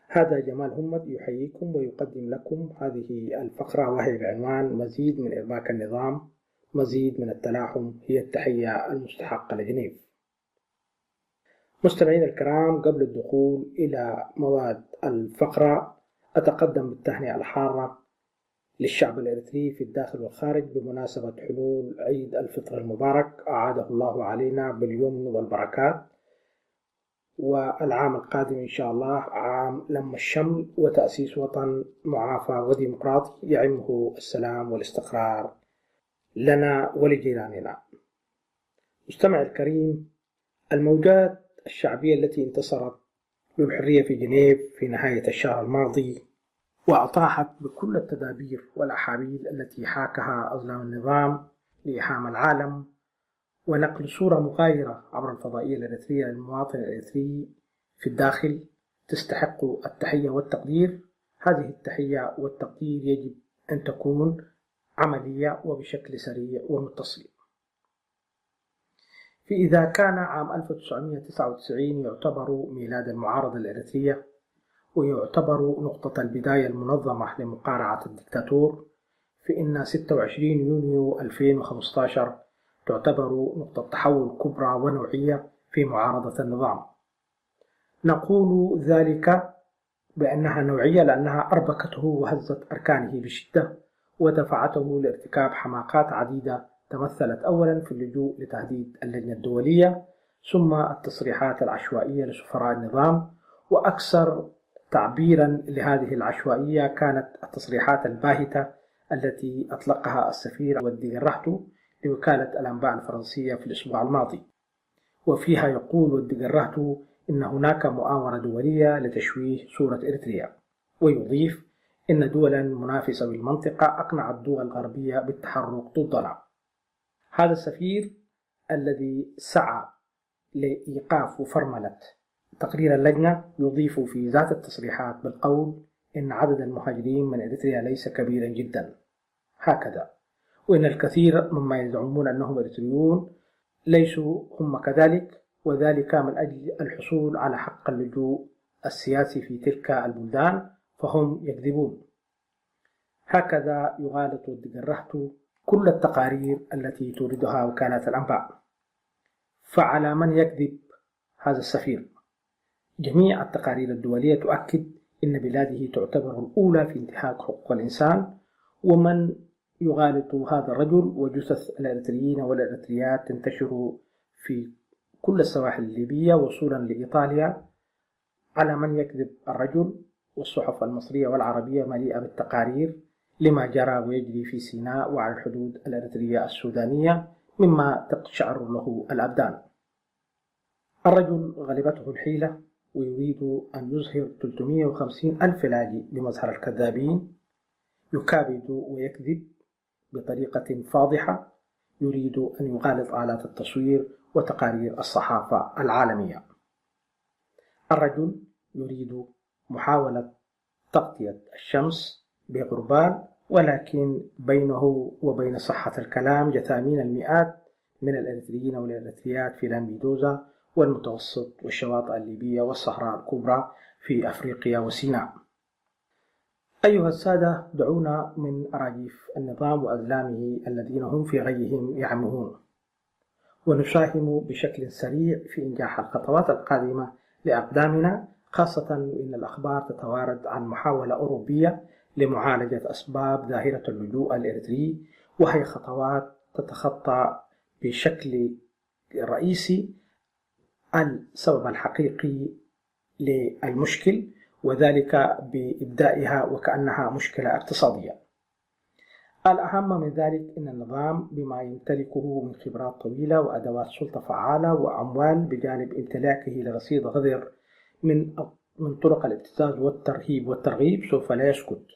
هذا جمال همد يحييكم ويقدم لكم هذه الفقرة، وهي بعنوان مزيد من إرباك النظام، مزيد من التلاحم، هي التحية المستحقة لجنيف. مستمعينا الكرام، قبل الدخول إلى مواد الفقرة أتقدم بالتهنئة الحارة للشعب الإريتري في الداخل والخارج بمناسبة حلول عيد الفطر المبارك، أعاده الله علينا باليمن والبركات، والعام القادم إن شاء الله عام لم الشمل وتأسيس وطن معافى وديمقراطي يعمه السلام والاستقرار لنا ولجيراننا. مستمع الكريم، الموجات الشعبية التي انتصرت للحرية في جنيف في نهاية الشهر الماضي وأطاحت بكل التدابير والأحاويل التي حاكها أظلام النظام لإيهام العالم ونقل صورة مغايرة عبر الفضائية الإريترية للمواطن الإريتري في الداخل تستحق التحية والتقدير. هذه التحية والتقدير يجب أن تكون عملية وبشكل سريع ومتصل. إذا كان عام 1999 يعتبر ميلاد المعارضة الإريترية ويعتبر نقطة البداية المنظمة لمقارعة الدكتاتور، فإن 26 يونيو 2015 تعتبر نقطة تحول كبرى ونوعية في معارضة النظام. نقول ذلك بأنها نوعية لأنها أربكته وهزت أركانه بشدة ودفعته لارتكاب حماقات عديدة تمثلت أولا في اللجوء لتهديد اللجنة الدولية، ثم التصريحات العشوائية لسفراء النظام، وأكثر تعبيرا لهذه العشوائية كانت التصريحات الباهتة التي أطلقها السفير ودي جرهتو لوكالة الأنباء الفرنسية في الأسبوع الماضي، وفيها يقول ودي جرهتو إن هناك مؤامرة دولية لتشويه صورة إريتريا، ويضيف إن دولا منافسة بالمنطقة أقنعت الدول الغربية بالتحرك ضدنا. هذا السفير الذي سعى لإيقاف وفرملة تقرير اللجنة يضيف في ذات التصريحات بالقول إن عدد المهاجرين من إريتريا ليس كبيرا جدا هكذا، وإن الكثير مما يزعمون أنهم إريتريون ليسوا هم كذلك، وذلك من أجل الحصول على حق اللجوء السياسي في تلك البلدان، فهم يكذبون. هكذا يغالط ودي جرهتو كل التقارير التي توردها وكالات الأنباء. فعلى من يكذب هذا السفير؟ جميع التقارير الدولية تؤكد أن بلاده تعتبر الأولى في انتهاك حقوق الإنسان، ومن يغالط هذا الرجل وجثث الإريتريين والإريتريات تنتشر في كل السواحل الليبية وصولا لإيطاليا. على من يكذب الرجل، والصحف المصرية والعربية مليئة بالتقارير لما جرى ويجري في سيناء وعلى الحدود الإريترية السودانية مما تقشعر له الأبدان. الرجل غلبته الحيلة ويريد أن يظهر 350 ألف لاجئ بمظهر الكذابين، يكابد ويكذب بطريقة فاضحة، يريد أن يغالط آلات التصوير وتقارير الصحافة العالمية. الرجل يريد محاولة تغطية الشمس بغربال، ولكن بينه وبين صحة الكلام جثامين المئات من الإريتريين والإريتريات في لامبيدوزا والمتوسط والشواطئ الليبية والصحراء الكبرى في أفريقيا وسيناء. أيها السادة، دعونا من أراجيف النظام وأزلامه الذين هم في غيهم يعمهون، ونساهم بشكل سريع في إنجاح الخطوات القادمة لأقدامنا، خاصة وإن الأخبار تتوارد عن محاولة أوروبية لمعالجة أسباب ظاهرة اللجوء الإريتري، وهي خطوات تتخطى بشكل رئيسي السبب الحقيقي للمشكل، وذلك بإبدائها وكأنها مشكلة اقتصادية. الأهم من ذلك أن النظام بما يمتلكه من خبرات طويلة وأدوات سلطة فعالة وأموال، بجانب امتلاكه لرصيد غزير من طرق الابتزاز والترهيب والترغيب، سوف لا يسكت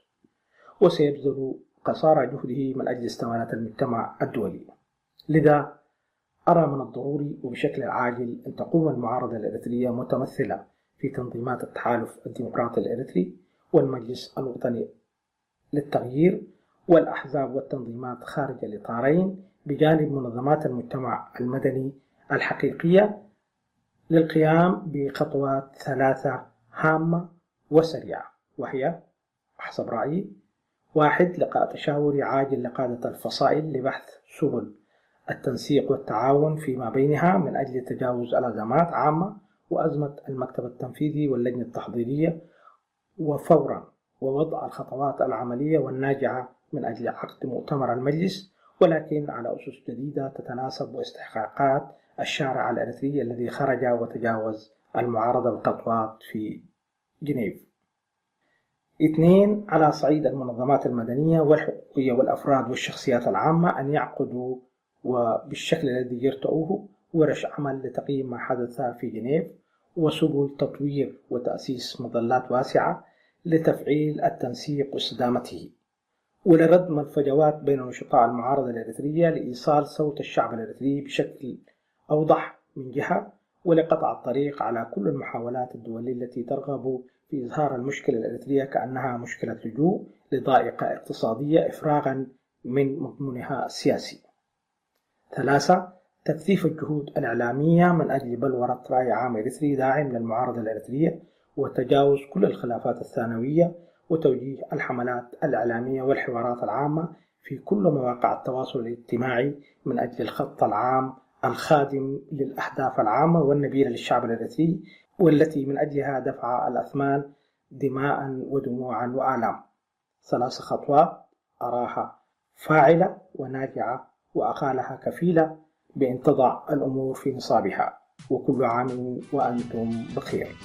وسيبذل قصارى جهده من أجل استمالة المجتمع الدولي. لذا أرى من الضروري وبشكل عاجل أن تقوم المعارضة الإريترية متمثلة في تنظيمات التحالف الديمقراطي الإريتري والمجلس الوطني للتغيير والأحزاب والتنظيمات خارج الإطارين، بجانب منظمات المجتمع المدني الحقيقية، للقيام بخطوات ثلاثة هامة وسريعة، وهي حسب رأيي: 1. لقاء تشاوري عاجل لقادة الفصائل لبحث سبل التنسيق والتعاون فيما بينها من أجل تجاوز الأزمات عامة وأزمة المكتب التنفيذي واللجنة التحضيرية، وفورا ووضع الخطوات العملية والناجعة من أجل عقد مؤتمر المجلس، ولكن على أسس جديدة تتناسب واستحقاقات الشارع الإريتري الذي خرج وتجاوز المعارضة بالخطوات في جنيف. 2. على صعيد المنظمات المدنية والحقوقية والأفراد والشخصيات العامة أن يعقدوا وبالشكل الذي يرتؤوه ورش عمل لتقييم ما حدث في جنيف وسبل تطوير وتأسيس مظلات واسعة لتفعيل التنسيق واستدامته، ولردم الفجوات بين نشطاء المعارضة الإريترية لإيصال صوت الشعب الإريتري بشكل أوضح من جهة، ولقطع الطريق على كل المحاولات الدولية التي ترغب في إظهار المشكلة الإريترية كأنها مشكلة لجوء لضائقة اقتصادية إفراغا من مضمونها السياسي. 3. تكثيف الجهود الإعلامية من أجل بلورة رأي عام إريتري داعم للمعارضة الإريترية وتجاوز كل الخلافات الثانوية، وتوجيه الحملات الإعلامية والحوارات العامة في كل مواقع التواصل الاجتماعي من أجل الخط العام الخادم للأهداف العامة والنبيلة للشعب الإريتري، والتي من أجلها دفع الأثمان دماء ودموعا وآلام. 3 خطوات أراها فاعلة وناجعة، وأقالها كفيلة بأن تضع الأمور في نصابها. وكل عام وأنتم بخير.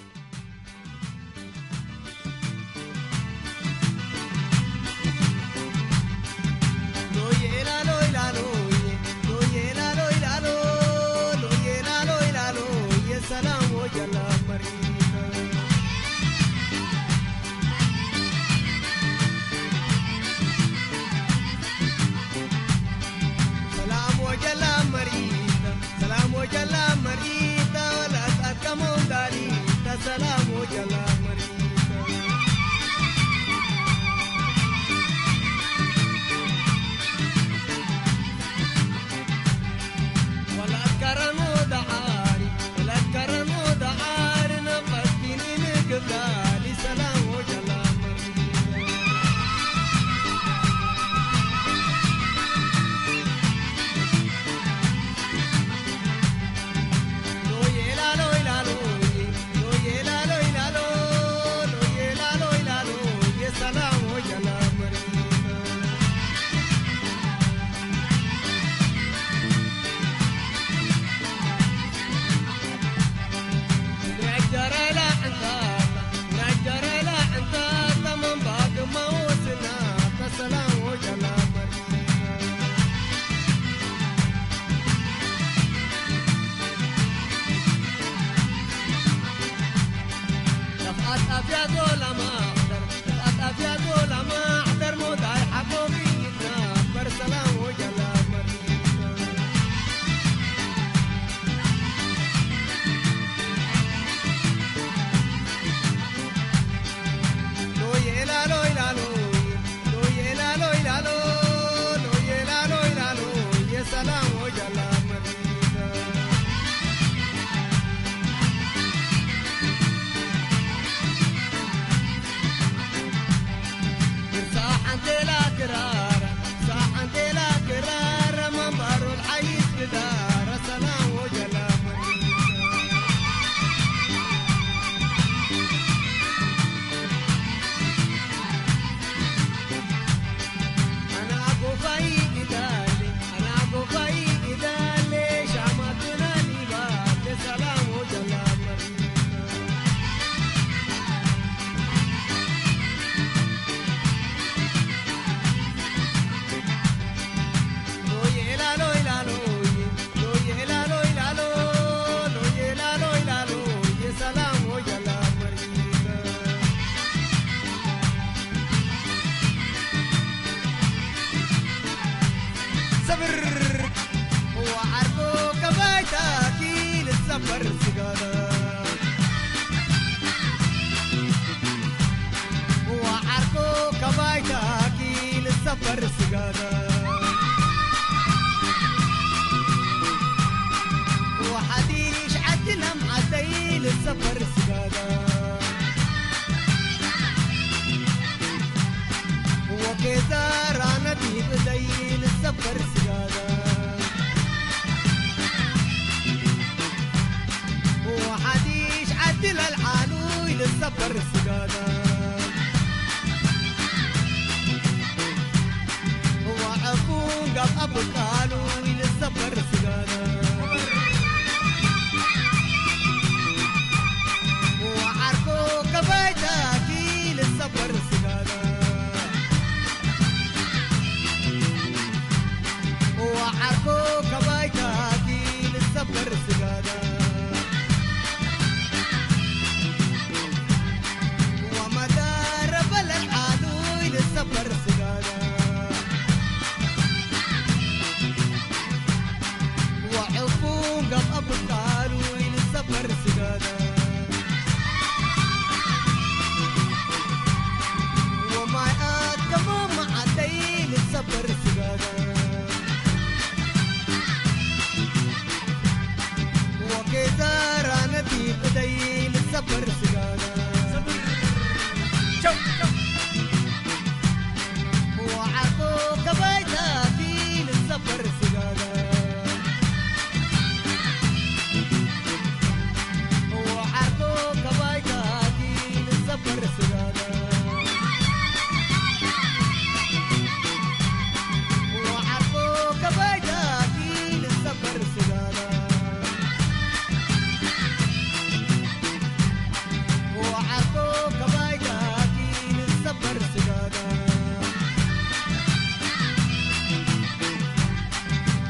السفر سدادا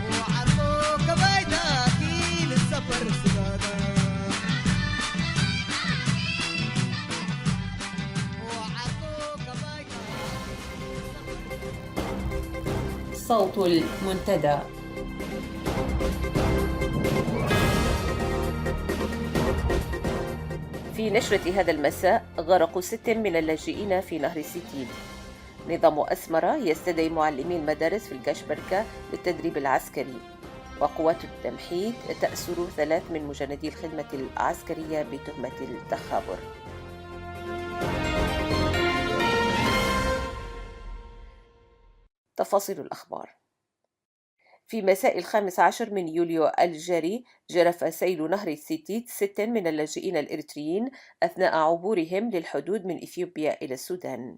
وعرفوك بيتاكي للسفر سدادا وعرفوك بيتاكي صوت المنتدى. في نشرة هذا المساء، غرق 6 من اللاجئين في نهر سيتيل. نظام أسمرة يستدعي معلمي المدارس في الكاشبركة للتدريب العسكري. وقوات التمحيط تأسر 3 من مجندي الخدمة العسكرية بتهمة التخابر. تفاصيل الأخبار. في مساء 15 من يوليو الجاري، جرف سيل نهر سيتيت 6 من اللاجئين الإريتريين أثناء عبورهم للحدود من إثيوبيا إلى السودان.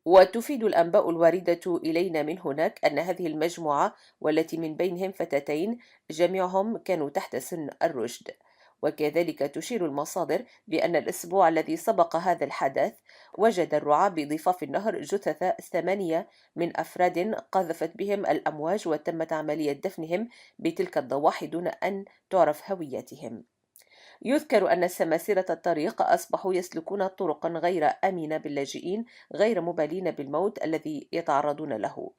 وتفيد الأنباء الواردة إلينا من هناك أن هذه المجموعة، والتي من بينهم فتاتين جميعهم كانوا تحت سن الرشد. وكذلك تشير المصادر بأن الأسبوع الذي سبق هذا الحدث وجد الرعاة بضفاف النهر جثث 8 من أفراد قذفت بهم الأمواج، وتمت عملية دفنهم بتلك الضواحي دون أن تعرف هويتهم. يذكر أن سماسرة الطريق أصبحوا يسلكون طرقا غير آمنة باللاجئين، غير مبالين بالموت الذي يتعرضون له.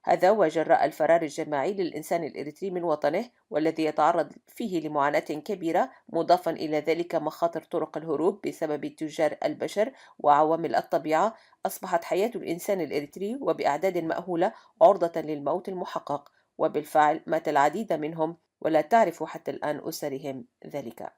هذا وجراء الفرار الجماعي للإنسان الإريتري من وطنه، والذي يتعرض فيه لمعاناة كبيرة، مضافا إلى ذلك مخاطر طرق الهروب بسبب تجار البشر وعوامل الطبيعة. أصبحت حياة الإنسان الإريتري وبأعداد مأهولة عرضة للموت المحقق، وبالفعل مات العديد منهم ولا تعرف حتى الآن أسرهم ذلك.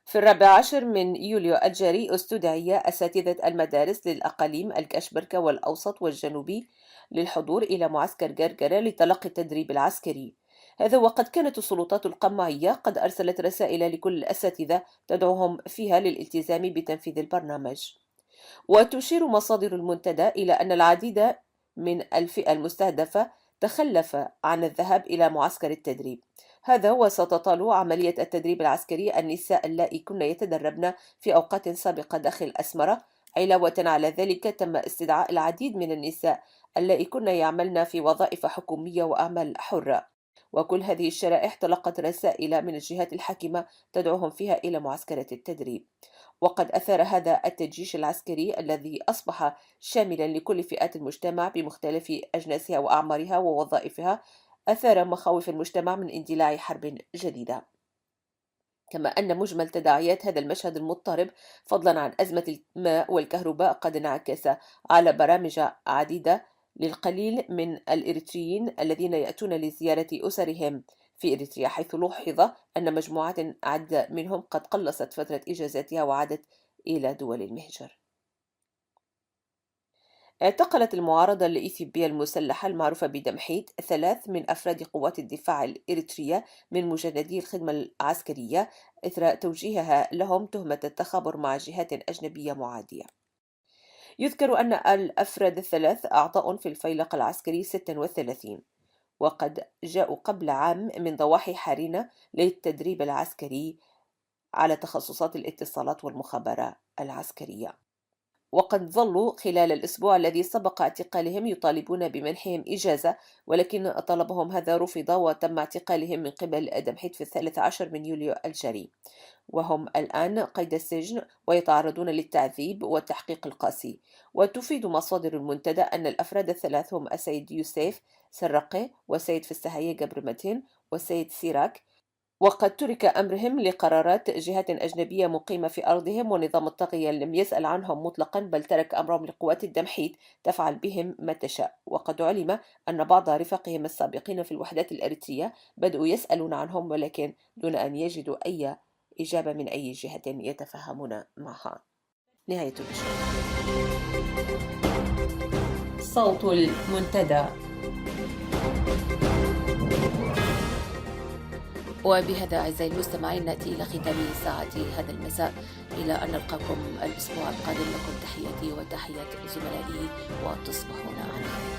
في 14 من يوليو الجاري استدعي أساتذة المدارس للأقاليم الكاشبركة والأوسط والجنوبي للحضور إلى معسكر جرجرة لتلقي التدريب العسكري. هذا وقد كانت السلطات القمعية قد أرسلت رسائل لكل الأساتذة تدعوهم فيها للالتزام بتنفيذ البرنامج. وتشير مصادر المنتدى إلى أن العديد من الفئة المستهدفة تخلف عن الذهاب إلى معسكر التدريب. هذا وستطال عملية التدريب العسكري النساء اللائي كن يتدربن في أوقات سابقة داخل أسمرة. علاوة على ذلك، تم استدعاء العديد من النساء اللائي كن يعملن في وظائف حكومية وأعمال حرة. وكل هذه الشرائح تلقت رسائل من الجهات الحاكمة تدعوهم فيها إلى معسكرة التدريب. وقد أثار هذا التجيش العسكري الذي أصبح شاملا لكل فئات المجتمع بمختلف أجناسها وأعمارها ووظائفها، أثار مخاوف المجتمع من اندلاع حرب جديدة. كما أن مجمل تداعيات هذا المشهد المضطرب، فضلا عن أزمة الماء والكهرباء، قد انعكس على برامج عديدة للقليل من الإريتريين الذين يأتون لزيارة أسرهم في إريتريا، حيث لوحظ أن مجموعات عدة منهم قد قلصت فترة إجازاتها وعادت إلى دول المهجر. اعتقلت المعارضة الإثيوبية المسلحة المعروفة بدمحيط 3 من أفراد قوات الدفاع الإريترية من مجندي الخدمة العسكرية إثر توجيهها لهم تهمة التخابر مع جهات أجنبية معادية. يذكر أن الأفراد الثلاث أعضاء في الفيلق العسكري 36، وقد جاءوا قبل عام من ضواحي حارينة للتدريب العسكري على تخصصات الاتصالات والمخابرة العسكرية. وقد ظلوا خلال الأسبوع الذي سبق اعتقالهم يطالبون بمنحهم إجازة، ولكن طلبهم هذا رفض، وتم اعتقالهم من قبل دمحيط في 13 من يوليو الجاري، وهم الآن قيد السجن ويتعرضون للتعذيب والتحقيق القاسي. وتفيد مصادر المنتدى أن الأفراد الثلاث هم السيد يوسف سرقي، والسيد فستهية جبرمتين، والسيد سيراك، وقد ترك أمرهم لقرارات جهات أجنبية مقيمة في أرضهم، ونظام الطاغية لم يسأل عنهم مطلقا، بل ترك أمرهم لقوات الدمحيط تفعل بهم ما تشاء. وقد علم أن بعض رفاقهم السابقين في الوحدات الأريترية بدأوا يسألون عنهم، ولكن دون أن يجدوا أي إجابة من أي جهة يتفاهمون معها. نهاية النشر. صوت المنتدى. وبهذا أعزائي المستمعين نأتي إلى ختام ساعة هذا المساء، إلى أن نلقاكم الأسبوع القادم. لكم تحياتي وتحيات زملائي، وتصبحون على خير.